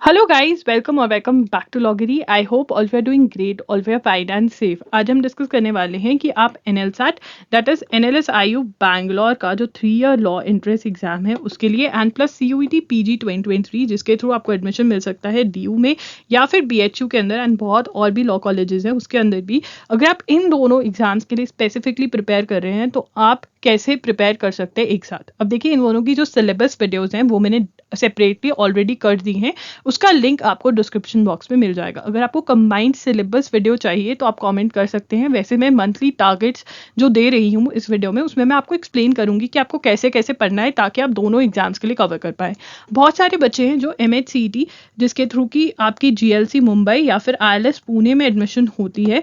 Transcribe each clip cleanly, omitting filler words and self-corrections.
Hello guys, welcome और welcome back to Loggery. I hope all we are doing great, all we are fine and safe. आज हम discuss करने वाले हैं कि आप NLSAT that is NLSIU Bangalore का जो 3 ईयर लॉ एंट्रेंस एग्जाम है उसके लिए एंड प्लस सीयूईटी पीजी 2023 जिसके थ्रू आपको एडमिशन मिल सकता है डीयू में या फिर बीएचयू के अंदर एंड बहुत और भी लॉ कॉलेजेस हैं उसके अंदर भी। अगर आप इन दोनों एग्जाम्स के लिए स्पेसिफिकली प्रिपेयर कर रहे हैं तो आप कैसे प्रिपेयर कर सकते हैं एक साथ। अब देखिए, इन दोनों की जो सिलेबस वीडियोस हैं वो मैंने सेपरेटली ऑलरेडी कर दी हैं, उसका लिंक आपको डिस्क्रिप्शन बॉक्स में मिल जाएगा। अगर आपको कंबाइंड सिलेबस वीडियो चाहिए तो आप कमेंट कर सकते हैं। वैसे मैं मंथली टारगेट्स जो दे रही हूँ इस वीडियो में उसमें मैं आपको एक्सप्लेन करूंगी कि आपको कैसे कैसे पढ़ना है ताकि आप दोनों एग्जाम्स के लिए कवर कर पाए। बहुत सारे बच्चे हैं जो एमएचसीईटी जिसके थ्रू की आपकी जीएलसी मुंबई या फिर आईएलएस पुणे में एडमिशन होती है,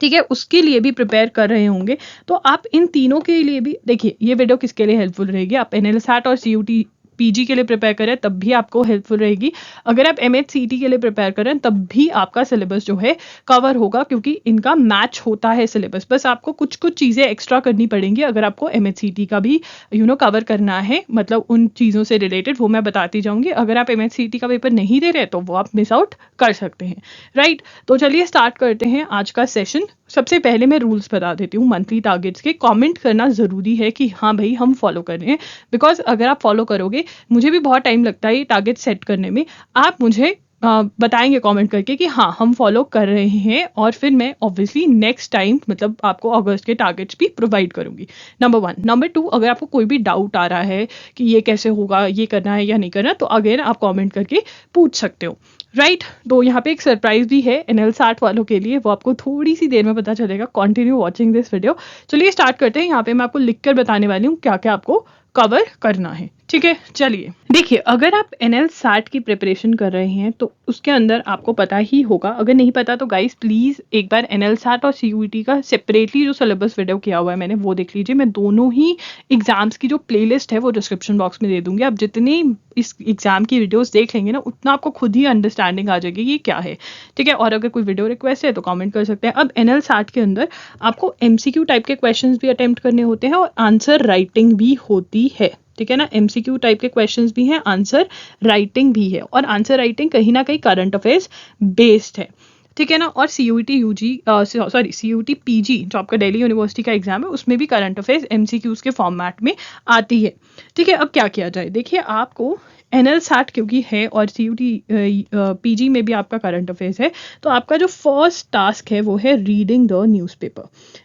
ठीक है, उसके लिए भी प्रिपेयर कर रहे होंगे। तो आप इन तीनों के लिए भी देखिए, ये वीडियो किसके लिए हेल्पफुल रहेगी। आप एनएलसैट और सीयूटी पीजी के लिए प्रिपेयर करें तब भी आपको हेल्पफुल रहेगी। अगर आप एमएचसीटी के लिए प्रिपेयर करें तब भी आपका सिलेबस जो है कवर होगा, क्योंकि इनका मैच होता है सिलेबस। बस आपको कुछ कुछ चीज़ें एक्स्ट्रा करनी पड़ेंगी अगर आपको एमएचसीटी का भी कवर करना है, मतलब उन चीज़ों से रिलेटेड वो मैं बताती जाऊंगी। अगर आप एमएचसीटी का पेपर नहीं दे रहे तो वो आप मिस आउट कर सकते हैं, राइट। तो चलिए स्टार्ट करते हैं आज का सेशन। सबसे पहले मैं रूल्स बता देती हूँ मंथली टारगेट्स के। कमेंट करना ज़रूरी है कि हाँ भाई हम फॉलो कर रहे हैं, बिकॉज अगर आप फॉलो करोगे, मुझे भी बहुत टाइम लगता है ये टारगेट सेट करने में, आप मुझे बताएंगे कमेंट करके कि हाँ हम फॉलो कर रहे हैं, और फिर मैं ऑब्वियसली नेक्स्ट टाइम मतलब आपको अगस्त के टारगेट्स भी प्रोवाइड करूंगी। नंबर 1। नंबर 2, अगर आपको कोई भी डाउट आ रहा है कि ये कैसे होगा, ये करना है या नहीं करना, तो अगेन आप कमेंट करके पूछ सकते हो, राइट। तो यहाँ पे एक सरप्राइज भी है एनएलसैट वालों के लिए, वो आपको थोड़ी सी देर में पता चलेगा। Continue watching this video. चलिए स्टार्ट करते हैं। यहाँ पे मैं आपको लिखकर बताने वाली हूँ क्या क्या आपको कवर करना है, ठीक है। चलिए देखिए, अगर आप एनएलसैट की प्रिपरेशन कर रहे हैं तो उसके अंदर आपको पता ही होगा। अगर नहीं पता तो गाइस प्लीज एक बार एनएलसैट और सीयूईटी का सेपरेटली जो सिलेबस वीडियो किया हुआ है मैंने वो देख लीजिए। मैं दोनों ही एग्जाम्स की जो प्लेलिस्ट है वो डिस्क्रिप्शन बॉक्स में दे दूंगी। आप जितनी इस एग्जाम की वीडियोस देख लेंगे ना उतना आपको खुद ही अंडरस्टैंडिंग आ जाएगी ये क्या है, ठीक है। और अगर कोई वीडियो रिक्वेस्ट है तो कमेंट कर सकते हैं। अब एनएलसैट के अंदर आपको एमसीक्यू टाइप के क्वेश्चंस भी अटेम्प्ट करने होते हैं और आंसर राइटिंग भी होती है, ठीक है ना। एमसीक्यू टाइप के क्वेश्चंस भी हैं, आंसर राइटिंग भी है, और आंसर राइटिंग कहीं ना कहीं करंट अफेयर्स बेस्ड है, ठीक है ना। और CUET UG sorry CUET PG जो आपका दिल्ली यूनिवर्सिटी का एग्जाम है उसमें भी करंट अफेयर्स एमसीक्यूज के फॉर्मेट में आती है, ठीक है। अब क्या किया जाए, देखिए आपको एनएलसैट क्योंकि है और सीयूटी पीजी में भी आपका करंट अफेयर्स है, तो आपका जो फर्स्ट टास्क है वो है रीडिंग द न्यूज़पेपर,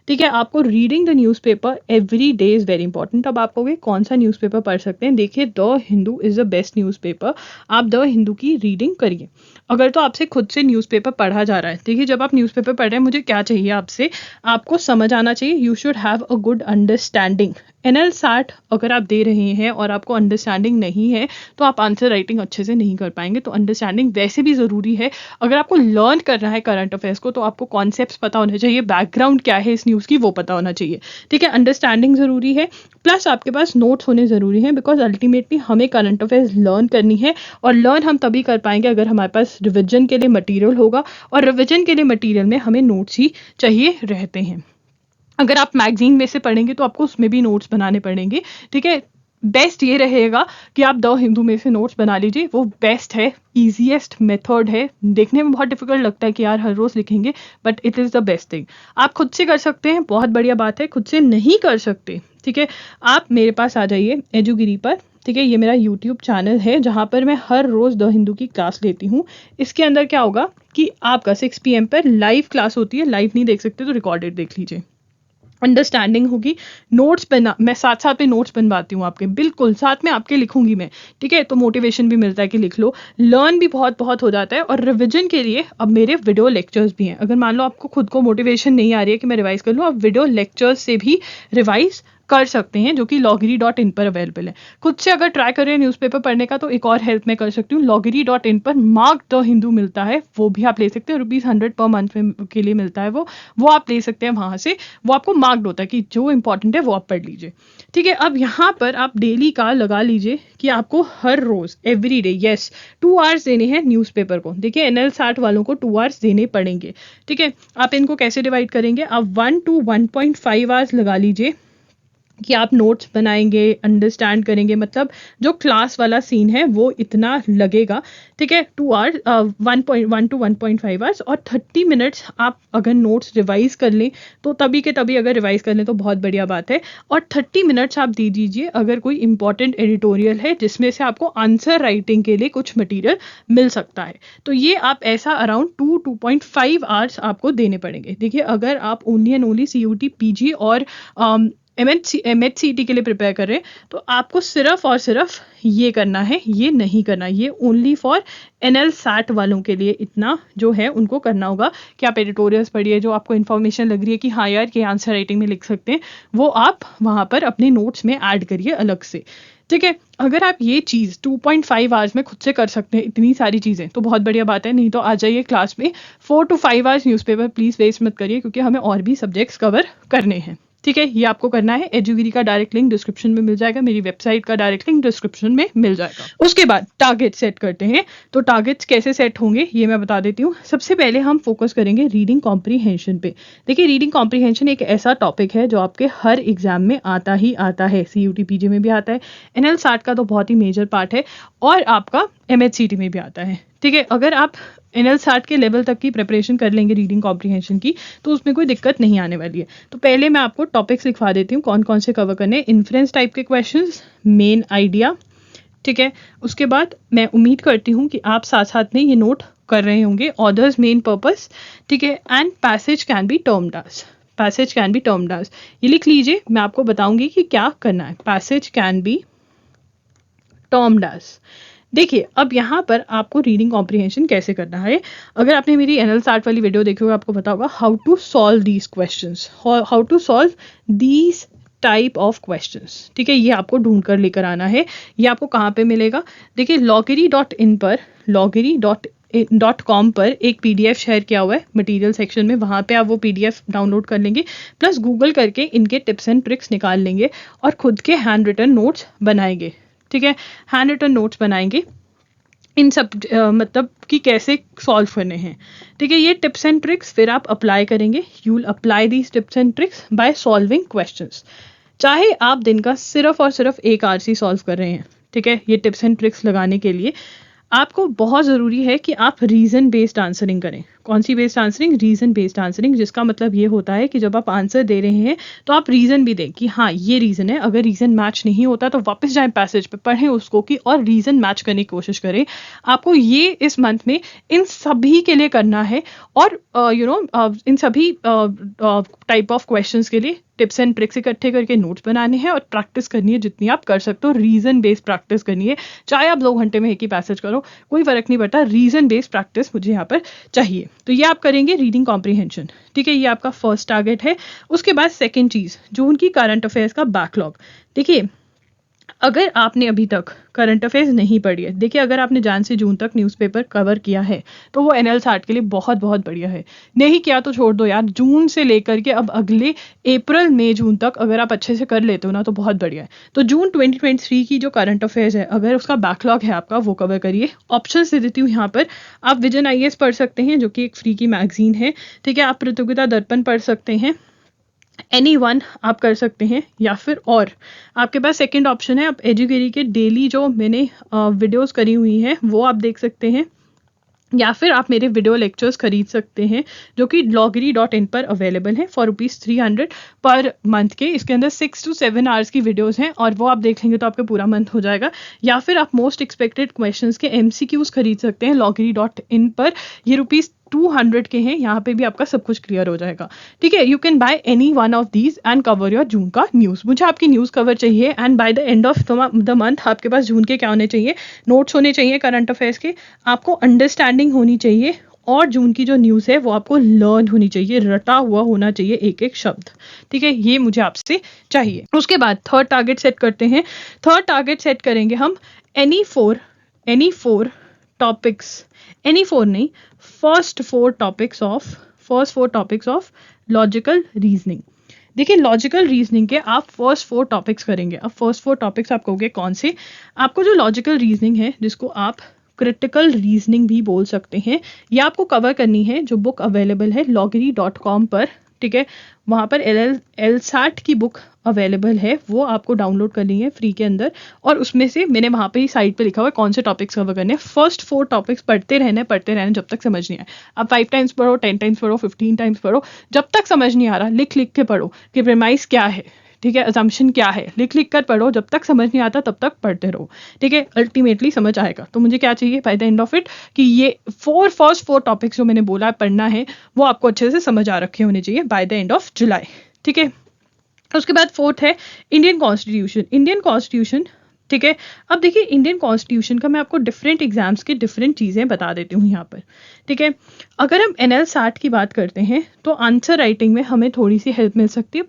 ठीक है। आपको reading the newspaper every day is very important. अब आप कहोगे कौन सा न्यूज़पेपर पढ़ सकते हैं, देखिए the Hindu is the best newspaper. आप द हिंदू की रीडिंग करिए। अगर तो आपसे खुद से न्यूज़पेपर पढ़ा जा रहा है, देखिए जब आप न्यूज़पेपर पढ़ रहे हैं मुझे क्या चाहिए आपसे, आपको समझ आना चाहिए। You should have a good understanding. NLSAT अगर आप दे रहे हैं और आपको अंडरस्टैंडिंग नहीं है तो आप आंसर राइटिंग अच्छे से नहीं कर पाएंगे। तो अंडरस्टैंडिंग वैसे भी ज़रूरी है। अगर आपको लर्न करना है करंट अफेयर्स को तो आपको कॉन्सेप्ट्स पता होने चाहिए, बैकग्राउंड क्या है इस न्यूज़ की वो पता होना चाहिए, ठीक है। अंडरस्टैंडिंग ज़रूरी है, प्लस आपके पास नोट्स होने ज़रूरी हैं, बिकॉज अल्टीमेटली हमें करंट अफेयर्स लर्न करनी है, और लर्न हम तभी कर पाएंगे अगर हमारे पास रिविजन के लिए मटेरियल होगा, और रिविजन के लिए मटेरियल में हमें नोट्स ही चाहिए रहते हैं। अगर आप मैगजीन में से पढ़ेंगे तो आपको उसमें भी नोट्स बनाने पड़ेंगे, ठीक है। बेस्ट ये रहेगा कि आप द हिंदू में से नोट्स बना लीजिए, वो बेस्ट है, ईजीएस्ट मेथड है। देखने में बहुत डिफिकल्ट लगता है कि यार हर रोज़ लिखेंगे, but it is the best thing. आप खुद से कर सकते हैं, बहुत बढ़िया बात है। खुद से नहीं कर सकते, ठीक है, आप मेरे पास आ जाइए एजुगिरी पर, ठीक है। ये मेरा यूट्यूब चैनल है जहाँ पर मैं हर रोज़ द हिंदू की क्लास लेती हूँ। इसके अंदर क्या होगा कि आपका 6 PM पर लाइव क्लास होती है। लाइव नहीं देख सकते तो रिकॉर्डेड देख लीजिए, अंडरस्टैंडिंग होगी। नोट्स बना, मैं साथ साथ में नोट्स बनवाती हूँ आपके, बिल्कुल साथ में आपके लिखूंगी मैं, ठीक है। तो मोटिवेशन भी मिलता है कि लिख लो, लर्न भी बहुत बहुत हो जाता है। और रिवीजन के लिए अब मेरे वीडियो लेक्चर्स भी हैं। अगर मान लो आपको खुद को मोटिवेशन नहीं आ रही है कि मैं रिवाइज कर लूँ, आप वीडियो लेक्चर्स से भी रिवाइज कर सकते हैं, जो कि loggery.in पर अवेलेबल है। खुद से अगर ट्राई करें न्यूज़पेपर पढ़ने का तो एक और हेल्प मैं कर सकती हूँ, loggery.in पर मार्क द हिंदू मिलता है, वो भी आप ले सकते हैं। ₹100 पर मंथ में के लिए मिलता है, वो आप ले सकते हैं वहाँ से। वो आपको मार्क्ड होता है कि जो इंपॉर्टेंट है वो आप पढ़ लीजिए, ठीक है। अब यहाँ पर आप डेली का लगा लीजिए कि आपको हर रोज एवरी डे 2 आवर्स देने हैं न्यूज़पेपर को। देखिए एनएलसैट वालों को 2 आवर्स देने पड़ेंगे, ठीक है। आप इनको कैसे डिवाइड करेंगे, आप 1 to 1.5 आवर्स लगा लीजिए कि आप नोट्स बनाएंगे, अंडरस्टैंड करेंगे, मतलब जो क्लास वाला सीन है वो इतना लगेगा, ठीक है। 2 आवर्स, 1.1 to 1.5 आवर्स, और 30 मिनट्स आप अगर नोट्स रिवाइज कर लें तो तभी के तभी अगर रिवाइज कर लें तो बहुत बढ़िया बात है। और 30 मिनट्स आप दे दीजिए अगर कोई इंपॉर्टेंट एडिटोरियल है जिसमें से आपको आंसर राइटिंग के लिए कुछ मटेरियल मिल सकता है, तो ये आप ऐसा अराउंड 2.5 आवर्स आपको देने पड़ेंगे। देखिए, अगर आप only and only CUT PG और MHCET के लिए प्रिपेयर कर रहे हैं तो आपको सिर्फ और सिर्फ ये करना है, ये नहीं करना। ये ओनली फॉर NL SAT वालों के लिए इतना जो है उनको करना होगा कि आप एडिटोरियल्स पढ़िए, जो आपको इन्फॉर्मेशन लग रही है कि हाँ यार ये आंसर राइटिंग में लिख सकते हैं, वो आप वहाँ पर अपने नोट्स में ऐड करिए अलग से, ठीक है। अगर आप ये चीज़ 2.5 आवर्स में खुद से कर सकते हैं इतनी सारी चीज़ें तो बहुत बढ़िया बात है, नहीं तो आ जाइए क्लास में। 4 to 5 hours newspaper please waste मत करिए, क्योंकि हमें और भी सब्जेक्ट्स कवर करने हैं, ठीक है। ये आपको करना है। एजुगिरी का डायरेक्ट लिंक डिस्क्रिप्शन में मिल जाएगा, मेरी वेबसाइट का डायरेक्ट लिंक डिस्क्रिप्शन में मिल जाएगा। उसके बाद टारगेट सेट करते हैं। तो टारगेट्स कैसे सेट होंगे ये मैं बता देती हूँ। सबसे पहले हम फोकस करेंगे रीडिंग कॉम्प्रीहेंशन पे। देखिए, रीडिंग कॉम्प्रीहेंशन एक ऐसा टॉपिक है जो आपके हर एग्जाम में आता ही आता है, CUT PG में भी आता है, NL SAT का तो बहुत ही मेजर पार्ट है, और आपका MHCT में भी आता है, ठीक है। अगर आप NL SAT के लेवल तक की प्रिपरेशन कर लेंगे रीडिंग कॉम्प्रीहेंशन की तो उसमें कोई दिक्कत नहीं आने वाली है। तो पहले मैं आपको टॉपिक्स लिखवा देती हूँ कौन कौन से कवर करने। इन्फ्रेंस टाइप के क्वेश्चंस, मेन आइडिया, ठीक है। उसके बाद मैं उम्मीद करती हूँ कि आप साथ साथ में ये नोट कर रहे होंगे, ऑथर्स मेन पर्पस, ठीक है, and passage can be termed as, passage can be termed as, ये लिख लीजिए। मैं आपको बताऊंगी कि क्या करना है। Passage can be termed as. देखिए, अब यहाँ पर आपको रीडिंग कॉम्प्रीहेंशन कैसे करना है। अगर आपने मेरी NL SAT वाली वीडियो देखी होगी आपको पता होगा how to solve these questions, how to solve these type of questions, ठीक है। ये आपको ढूंढ कर लेकर आना है। ये आपको कहाँ पे मिलेगा? देखिए, loggery.in पर, loggery.com पर एक PDF शेयर किया हुआ है मटेरियल सेक्शन में, वहाँ पे आप वो PDF डाउनलोड कर लेंगे, प्लस गूगल करके इनके टिप्स एंड ट्रिक्स निकाल लेंगे और खुद के हैंड रिटन नोट्स बनाएंगे, ठीक है। हैंड रिटन नोट्स बनाएंगे इन सब मतलब कि कैसे सॉल्व करने हैं, ठीक है। ये टिप्स एंड ट्रिक्स फिर आप अप्लाई करेंगे। You will apply these tips and tricks by solving questions. चाहे आप दिन का सिर्फ और सिर्फ 1 आवर ही सॉल्व कर रहे हैं, ठीक है, ये टिप्स एंड ट्रिक्स लगाने के लिए आपको बहुत ज़रूरी है कि आप रीज़न बेस्ड आंसरिंग करें। कौन सी based answering? Reason based answering, जिसका मतलब ये होता है कि जब आप आंसर दे रहे हैं तो आप रीज़न भी दें कि हाँ ये रीज़न है। अगर रीज़न मैच नहीं होता तो वापस जाएं पैसेज पे, पढ़ें उसको कि और रीज़न मैच करने की कोशिश करें। आपको ये इस मंथ में इन सभी के लिए करना है, और इन सभी टाइप ऑफ क्वेश्चंस के लिए टिप्स एंड ट्रिक्स इकट्ठे करके नोट्स बनाने हैं और प्रैक्टिस करनी है जितनी आप कर सकते हो। रीज़न बेस्ड प्रैक्टिस करनी है, चाहे आप 2 घंटे में एक ही पैसेज करो, कोई फर्क नहीं पड़ता। रीज़न बेस्ड प्रैक्टिस मुझे यहाँ पर चाहिए। तो ये आप करेंगे रीडिंग कॉम्प्रीहेंशन, ठीक है। ये आपका फर्स्ट टारगेट है। उसके बाद सेकेंड चीज़ जो उनकी करंट अफेयर्स का बैकलॉग। देखिए, अगर आपने अभी तक करंट अफेयर्स नहीं पढ़ी है, देखिए अगर आपने जन से जून तक न्यूज़पेपर कवर किया है तो वो NL SAT के लिए बहुत बहुत बढ़िया है। नहीं किया तो छोड़ दो यार, जून से लेकर के अब अगले अप्रैल मई जून तक अगर आप अच्छे से कर लेते हो ना तो बहुत बढ़िया है। तो जून 2023 की जो करंट अफेयर्स है, अगर उसका बैकलॉग है आपका, वो कवर करिए। ऑप्शंस दे देती हूँ यहाँ पर। आप विजन IAS पढ़ सकते हैं जो कि एक फ्री की मैगजीन है, ठीक है। आप प्रतियोगिता दर्पण पढ़ सकते हैं, Anyone आप कर सकते हैं, या फिर और आपके पास सेकंड ऑप्शन है, आप एजुगिरी के डेली जो मैंने वीडियोस करी हुई हैं वो आप देख सकते हैं, या फिर आप मेरे वीडियो लेक्चर्स खरीद सकते हैं जो कि loggery.in पर अवेलेबल है फॉर ₹300 पर मंथ के। इसके अंदर 6 to 7 आवर्स की वीडियोस हैं और वो आप देख लेंगे तो आपका पूरा मंथ हो जाएगा। या फिर आप मोस्ट एक्सपेक्टेड क्वेश्चंस के MCQs खरीद सकते हैं loggery.in पर। ये ₹200 के हैं, यहाँ पे भी आपका सब कुछ क्लियर हो जाएगा, ठीक है। You can buy any one of these and cover your June का न्यूज़। मुझे आपकी न्यूज़ कवर चाहिए and by the end of the month आपके पास जून के क्या होने चाहिए? नोट्स होने चाहिए करंट अफेयर्स के, आपको अंडरस्टैंडिंग होनी चाहिए, और जून की जो न्यूज़ है वो आपको लर्न होनी चाहिए, रटा हुआ होना चाहिए एक एक शब्द, ठीक है। ये मुझे आपसे चाहिए। उसके बाद थर्ड टारगेट सेट करते हैं। थर्ड टारगेट सेट करेंगे हम any four topics, any four नहीं, first four topics of logical reasoning. देखिए, लॉजिकल रीजनिंग के आप फर्स्ट 4 टॉपिक्स करेंगे। अब फर्स्ट 4 टॉपिक्स आप कहोगे कौन से? आपको जो लॉजिकल रीजनिंग है, जिसको आप क्रिटिकल रीजनिंग भी बोल सकते हैं, ये आपको कवर करनी है, जो बुक अवेलेबल है loggery.com पर, ठीक है, वहाँ पर LSAT की बुक अवेलेबल है, वो आपको डाउनलोड करनी है फ्री के अंदर, और उसमें से मैंने वहाँ पे ही साइड पे लिखा हुआ है कौन से टॉपिक्स कवर करने हैं। फर्स्ट 4 टॉपिक्स पढ़ते रहना जब तक समझ नहीं आए। आप 5 टाइम्स पढ़ो, 10 टाइम्स पढ़ो, 15 टाइम्स पढ़ो, जब तक समझ नहीं आ रहा लिख लिख के पढ़ो कि प्रेमाइस क्या है, ठीक है, अजम्पशन क्या है, लिख लिख कर पढ़ो, जब तक समझ नहीं आता तब तक पढ़ते रहो, ठीक है, अल्टीमेटली समझ आएगा। तो मुझे क्या चाहिए bye the end of it कि ये फर्स्ट 4 टॉपिक्स जो मैंने बोला पढ़ना है वो आपको अच्छे से समझ आ रखे होने चाहिए bye the end of July, ठीक है। उसके बाद 4th है इंडियन कॉन्स्टिट्यूशन, ठीक है। अब देखिए इंडियन कॉन्स्टिट्यूशन का मैं आपको डिफरेंट एग्जाम्स के डिफरेंट चीज़ें बता देती हूँ यहाँ पर, ठीक है। अगर हम NL-SAT की बात करते हैं तो आंसर राइटिंग में हमें थोड़ी सी हेल्प मिल सकती है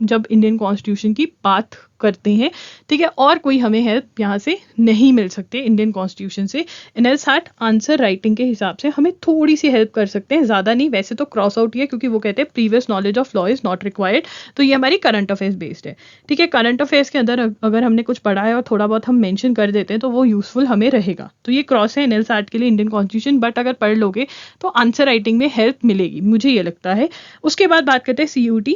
जब इंडियन कॉन्स्टिट्यूशन की बात करते हैं, ठीक है, और कोई हमें हेल्प यहाँ से नहीं मिल सकती इंडियन कॉन्स्टिट्यूशन से। NL-SAT आंसर राइटिंग के हिसाब से हमें थोड़ी सी हेल्प कर सकते हैं, ज़्यादा नहीं। वैसे तो क्रॉस आउट ही है क्योंकि वो कहते हैं previous knowledge of law is not required, तो ये हमारी करंट अफेयर्स बेस्ड है, ठीक है। करंट अफेयर्स के अंदर अगर हमने कुछ पढ़ा है और थोड़ा बहुत हम मेंशन कर देते हैं तो वो यूजफुल हमें रहेगा, तो ये क्रॉस है NL-SAT के लिए इंडियन कॉन्स्टिट्यूशन, बट अगर पढ़ लोगे तो आंसर राइटिंग में हेल्प मिलेगी, मुझे ये लगता है। उसके बाद बात करते हैं CUT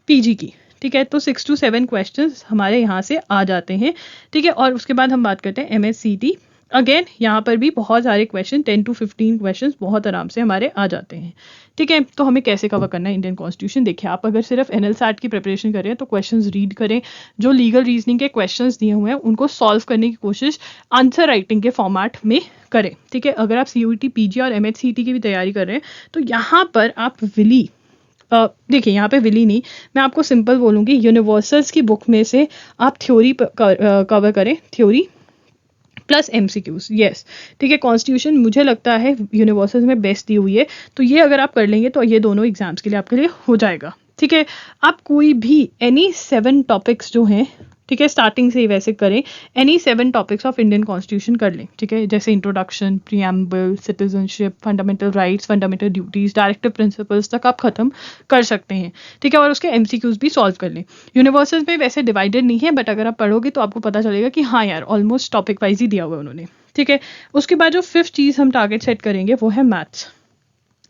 PG की, ठीक है, तो 6 to 7 क्वेश्चंस हमारे यहाँ से आ जाते हैं, ठीक है। और उसके बाद हम बात करते हैं MSCT, अगेन यहाँ पर भी बहुत सारे क्वेश्चन 10 to 15 क्वेश्चंस बहुत आराम से हमारे आ जाते हैं, ठीक है। तो हमें कैसे कवर करना है इंडियन कॉन्स्टिट्यूशन, देखिए आप अगर सिर्फ NL-SAT की प्रिपरेशन करें तो क्वेश्चंस रीड करें, जो लीगल रीजनिंग के क्वेश्चंस दिए हुए हैं उनको सॉल्व करने की कोशिश आंसर राइटिंग के फॉर्मेट में करें, ठीक है। अगर आप CUT PG और MHCT की भी तैयारी कर रहे हैं तो यहाँ पर आप विली देखिए यहाँ पे विली नहीं, मैं आपको सिंपल बोलूँगी, यूनिवर्सल्स की बुक में से आप थ्योरी कवर करें, थ्योरी प्लस MCQs, यस, ठीक है। कॉन्स्टिट्यूशन मुझे लगता है यूनिवर्सल्स में बेस्ट दी हुई है, तो ये अगर आप कर लेंगे तो ये दोनों एग्जाम्स के लिए आपके लिए हो जाएगा, ठीक है। आप कोई भी एनी 7 टॉपिक्स जो हैं, ठीक है, स्टार्टिंग से ही वैसे करें, any 7 topics of Indian constitution कर लें, ठीक है, जैसे introduction, preamble, citizenship, fundamental rights, fundamental duties, directive principles तक आप खत्म कर सकते हैं, ठीक है, और उसके MCQs भी सॉल्व कर लें। यूनिवर्सल्स में वैसे डिवाइडेड नहीं है, बट अगर आप पढ़ोगे तो आपको पता चलेगा कि हाँ यार ऑलमोस्ट टॉपिक वाइज ही दिया हुआ है उन्होंने, ठीक है। उसके बाद जो 5th चीज़ हम टारगेट सेट करेंगे वो है मैथ्स,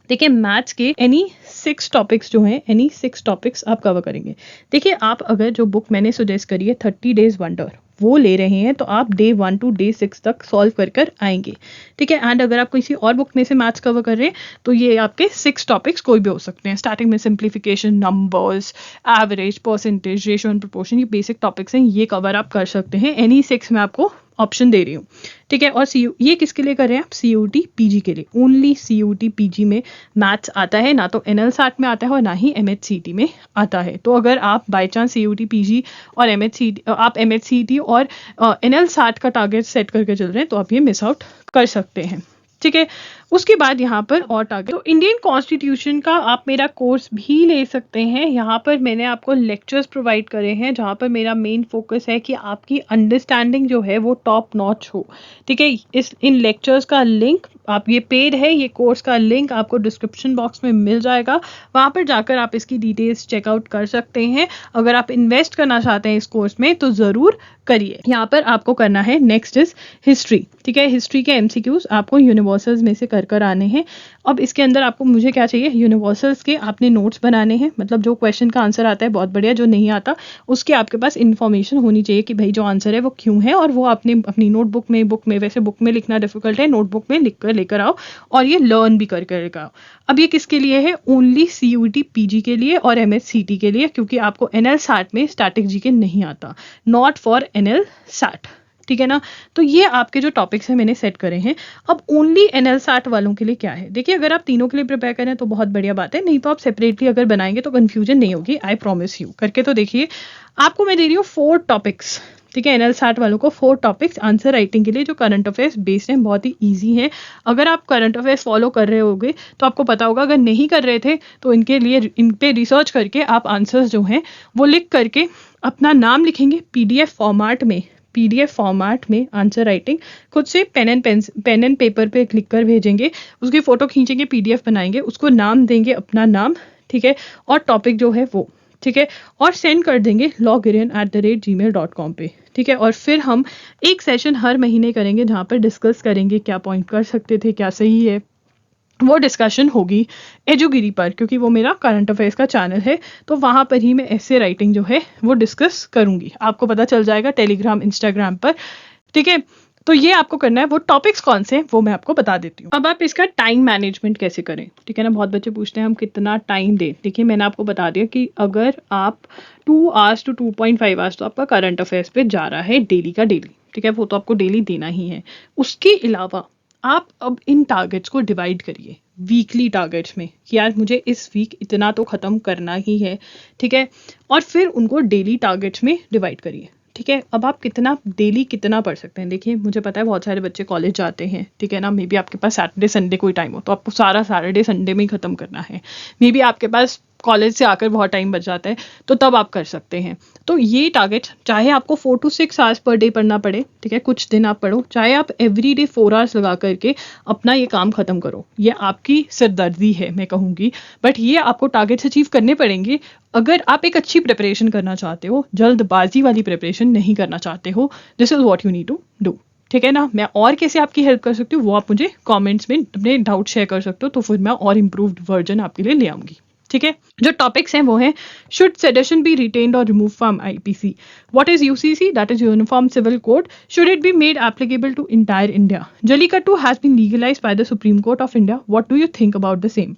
देखिए मैथ्स के एनी 6 टॉपिक्स जो हैं, एनी 6 टॉपिक्स आप कवर करेंगे। देखिए आप अगर जो बुक मैंने सजेस्ट करी है 30 डेज वंडर वो ले रहे हैं तो आप डे 1 to डे 6 तक सॉल्व कर आएंगे, ठीक है। एंड अगर आप किसी और बुक में से मैथ्स कवर कर रहे हैं तो ये आपके 6 टॉपिक्स कोई भी हो सकते हैं। स्टार्टिंग में simplification, numbers, average, percentage, ratio and proportion, ये बेसिक टॉपिक्स हैं, ये कवर आप कर सकते हैं। एनी 6 में आपको ऑप्शन दे रही हूँ, ठीक है। और ये किसके लिए कर रहे हैं आप? CUT PG के लिए। ओनली CUT PG में मैथ्स आता है, ना तो NL-SAT में आता है और ना ही MHCT में आता है। तो अगर आप बाय चांस CUT PG और MHCT और NL-SAT का टारगेट सेट करके चल रहे हैं तो आप ये मिस आउट कर सकते हैं, ठीक है। उसके बाद यहाँ पर और टारगेट, तो इंडियन कॉन्स्टिट्यूशन का आप मेरा कोर्स भी ले सकते हैं। यहाँ पर मैंने आपको लेक्चर्स प्रोवाइड करे हैं जहाँ पर मेरा मेन फोकस है कि आपकी अंडरस्टैंडिंग जो है वो टॉप नॉच हो, ठीक है। इन लेक्चर्स का लिंक आप, ये पेड है, ये कोर्स का लिंक आपको डिस्क्रिप्शन बॉक्स में मिल जाएगा, वहाँ पर जाकर आप इसकी डिटेल्स चेकआउट कर सकते हैं। अगर आप इन्वेस्ट करना चाहते हैं इस कोर्स में तो ज़रूर करिए। यहाँ पर आपको करना है नेक्स्ट इज हिस्ट्री, ठीक है। हिस्ट्री के MCQs आपको यूनिवर्सल्स में से कर आने हैं। अब इसके अंदर आपको मुझे क्या चाहिए, यूनिवर्सल्स के आपने नोट्स बनाने हैं, मतलब जो क्वेश्चन का आंसर आता है बहुत बढ़िया, जो नहीं आता उसके आपके पास इन्फॉर्मेशन होनी चाहिए कि भाई जो आंसर है वो क्यों है, और वो आपने अपनी नोटबुक में वैसे बुक में लिखना डिफिकल्ट है, नोटबुक में लिख कर लेकर आओ और ये लर्न भी करके लेकर आओ। अब ये किसके लिए है? ओनली CUT PG के लिए और MHCT के लिए, क्योंकि आपको NL-SAT में स्टैटिक GK नहीं आता, नॉट फॉर NL-SAT, ठीक है ना। तो ये आपके जो टॉपिक्स हैं मैंने सेट करे हैं। अब ओनली NL-SAT वालों के लिए क्या है, देखिए अगर आप तीनों के लिए प्रिपेयर करें तो बहुत बढ़िया बात है, नहीं तो आप सेपरेटली अगर बनाएंगे तो कंफ्यूजन नहीं होगी, आई प्रॉमिस यू। करके तो देखिए, आपको मैं दे रही हूँ 4 टॉपिक्स, ठीक है। NL-SAT वालों को 4 टॉपिक्स आंसर राइटिंग के लिए जो करंट अफेयर्स बेस्ड हैं, बहुत ही ईजी है। अगर आप करंट अफेयर्स फॉलो कर रहे होगे तो आपको पता होगा, अगर नहीं कर रहे थे तो इनके लिए इन पे रिसर्च करके आप आंसर्स जो हैं वो लिख करके अपना नाम लिखेंगे PDF फॉर्मेट में आंसर राइटिंग खुद से पेन एंड पेपर पे लिख कर भेजेंगे, उसकी फ़ोटो खींचेंगे, PDF बनाएंगे, उसको नाम देंगे अपना नाम, ठीक है, और टॉपिक जो है वो, ठीक है, और सेंड कर देंगे logarian@gmail.com पे, ठीक है। और फिर हम एक सेशन हर महीने करेंगे जहाँ पर डिस्कस करेंगे क्या पॉइंट कर सकते थे, क्या सही है, वो डिस्कशन होगी एजुगिरी पर, क्योंकि वो मेरा करंट अफेयर्स का चैनल है, तो वहाँ पर ही मैं ऐसे राइटिंग जो है वो डिस्कस करूँगी। आपको पता चल जाएगा टेलीग्राम, इंस्टाग्राम पर, ठीक है। तो ये आपको करना है। वो टॉपिक्स कौन से हैं वो मैं आपको बता देती हूँ। अब आप इसका टाइम मैनेजमेंट कैसे करें, ठीक है ना। बहुत बच्चे पूछते हैं हम कितना टाइम दें। देखिए मैंने आपको बता दिया कि अगर आप 2 आवर्स टू 2.5 आवर्स तो आपका करंट अफेयर्स पे जा रहा है डेली का डेली, ठीक है, वो तो आपको डेली देना ही है। उसके अलावा आप अब इन टारगेट्स को डिवाइड करिए वीकली टारगेट्स में कि यार मुझे इस वीक इतना तो ख़त्म करना ही है, ठीक है। और फिर उनको डेली टारगेट्स में डिवाइड करिए, ठीक है। अब आप कितना डेली कितना पढ़ सकते हैं। देखिए मुझे पता है बहुत सारे बच्चे कॉलेज जाते हैं, ठीक है ना। मे बी आपके पास सैटरडे संडे कोई टाइम हो तो आपको सारा सैटरडे संडे में ही ख़त्म करना है। मे बी आपके पास कॉलेज से आकर बहुत टाइम बच जाता है तो तब आप कर सकते हैं। तो ये टारगेट चाहे आपको 4 to 6 आवर्स पर डे पढ़ना पड़े, ठीक है, कुछ दिन आप पढ़ो, चाहे आप एवरी डे 4 आवर्स लगा करके अपना ये काम खत्म करो, ये आपकी सिरदर्दी है मैं कहूँगी, बट ये आपको टारगेट्स अचीव करने पड़ेंगे अगर आप एक अच्छी प्रिपरेशन करना चाहते हो, जल्दबाजी वाली प्रिपरेशन नहीं करना चाहते हो। This is what you need to do, ठीक है ना। मैं और कैसे आपकी हेल्प कर सकती हूँ वो आप मुझे कमेंट्स में अपने डाउट शेयर कर सकते हो, तो फिर मैं और इम्प्रूव्ड वर्जन आपके लिए ले आऊंगी, ठीक है। जो टॉपिक्स हैं वो हैं शुड सेडेशन बी रिटेन्ड और remove from IPC, what is UCC, that is uniform civil code, should it be made applicable to entire India, Jallikattu has been legalized by the supreme court of India, what do you think about the same,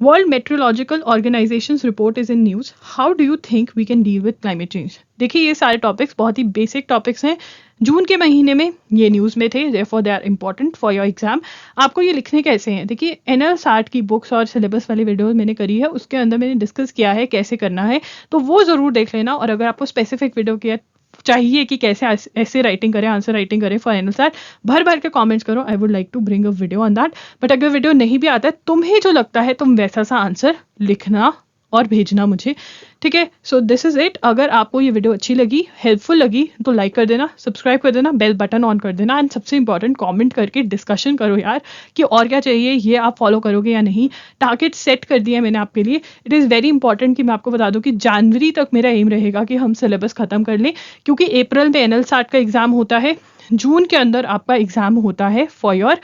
World Meteorological Organization's report is in news. How do you think we can deal with climate change? देखिए ये सारे topics बहुत ही basic topics हैं, जून के महीने में ये news में थे, therefore they are important for your exam. आपको ये लिखने कैसे हैं, देखिए एनएल साठ की बुक्स और सिलेबस वाली वीडियो मैंने करी है, उसके अंदर मैंने डिस्कस किया है कैसे करना है, तो वो ज़रूर देख लेना। और अगर आपको स्पेसिफिक वीडियो की चाहिए कि कैसे ऐसे राइटिंग करें, आंसर राइटिंग करें फॉर एनएल साठ, भर भर के कमेंट्स करो, I would like to bring a video on that. But अगर वीडियो नहीं भी आता है, तुम्हें जो लगता है तुम वैसा सा आंसर लिखना और भेजना मुझे, ठीक है। So this is it. अगर आपको ये वीडियो अच्छी लगी, हेल्पफुल लगी, तो लाइक कर देना, सब्सक्राइब कर देना, बेल बटन ऑन कर देना, एंड सबसे इंपॉर्टेंट कमेंट करके डिस्कशन करो यार कि और क्या चाहिए, ये आप फॉलो करोगे या नहीं। टारगेट सेट कर दिया मैंने आपके लिए। इट इज़ वेरी इंपॉर्टेंट कि मैं आपको बता दूं कि जनवरी तक मेरा एम रहेगा कि हम सिलेबस खत्म कर लें, क्योंकि अप्रैल में एनएल साठ का एग्जाम होता है, जून के अंदर आपका एग्जाम होता है फॉर योर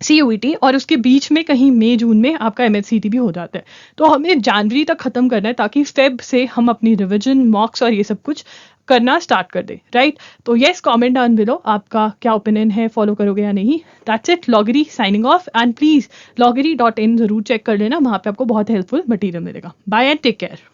CUET, और उसके बीच में कहीं मई जून में आपका MHCT भी हो जाता है। तो हमें जनवरी तक खत्म करना है ताकि फेब से हम अपनी रिविजन, मॉक्स और ये सब कुछ करना स्टार्ट कर दें, राइट। तो येस, कमेंट डाउन बिलो आपका क्या ओपिनियन है, फॉलो करोगे या नहीं। That's it, Loggery signing off, and please loggery.in जरूर चेक कर लेना, वहाँ पे आपको बहुत हेल्पफुल मटीरियल मिलेगा। Bye and take care.